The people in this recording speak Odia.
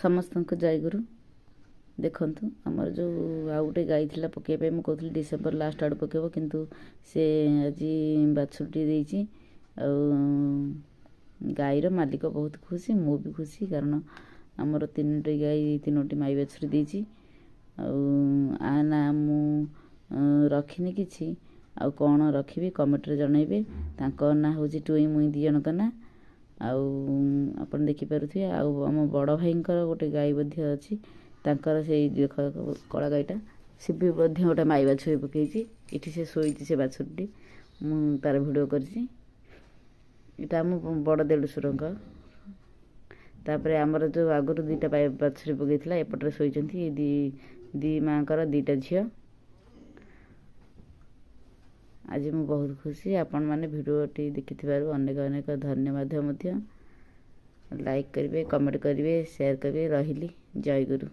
ସମସ୍ତଙ୍କୁ ଜୟଗୁରୁ। ଦେଖନ୍ତୁ ଆମର ଯେଉଁ ଆଉ ଗୋଟେ ଗାଈ ଥିଲା ପକାଇବା ପାଇଁ, ମୁଁ କହୁଥିଲି ଡିସେମ୍ବର ଲାଷ୍ଟ ଆଡ଼ୁ ପକାଇବ, କିନ୍ତୁ ସେ ଆଜି ବାଛୁରୀଟିଏ ଦେଇଛି। ଆଉ ଗାଈର ମାଲିକ ବହୁତ ଖୁସି, ମୁଁ ବି ଖୁସି, କାରଣ ଆମର 3ଟି ଗାଈ 3ଟି ମାଇ ବାଛୁରୀ ଦେଇଛି। ଆଉ ଆ ନା ମୁଁ ରଖିନି କିଛି, ଆଉ କ'ଣ ରଖିବି କମେଣ୍ଟରେ ଜଣାଇବେ। ତାଙ୍କ ନାଁ ହେଉଛି ଟୁଇଁ ମୁଇଁ, 2 ଜଣଙ୍କ ନାଁ। ଆଉ ଆପଣ ଦେଖିପାରୁଥିବେ, ଆଉ ଆମ ବଡ଼ ଭାଇଙ୍କର ଗୋଟେ ଗାଈ ମଧ୍ୟ ଅଛି, ତାଙ୍କର ସେଇ ଦେଖ କଳା ଗାଈଟା, ସେ ବି ମଧ୍ୟ ଗୋଟେ ମାଇ ବାଛୁରୀ ପକାଇଛି। ଏଠି ସେ ଶୋଇଛି, ସେ ବାଛୁରୀଟି ମୁଁ ତା'ର ଭିଡ଼ିଓ କରିଛି। ଏଇଟା ଆମ ବଡ଼ ଦେଢ଼ଶୁରଙ୍କ। ତାପରେ ଆମର ଯେଉଁ ଆଗରୁ 2ଟା ବାଛୁରୀ ପକାଇଥିଲା, ଏପଟରେ ଶୋଇଛନ୍ତି ଏ ଦି ମାଆଙ୍କର 2ଟା ଝିଅ। ଆଜି ମୁଁ ବହୁତ ଖୁସି। ଆପଣମାନେ ଭିଡ଼ିଓଟି ଦେଖିଥିବାରୁ ଅନେକ ଅନେକ ଧନ୍ୟବାଦ ମଧ୍ୟ। ଲାଇକ୍ କରିବେ, କମେଣ୍ଟ କରିବେ, ସେୟାର କରିବେ। ରହିଲି, ଜୟ ଗୁରୁ।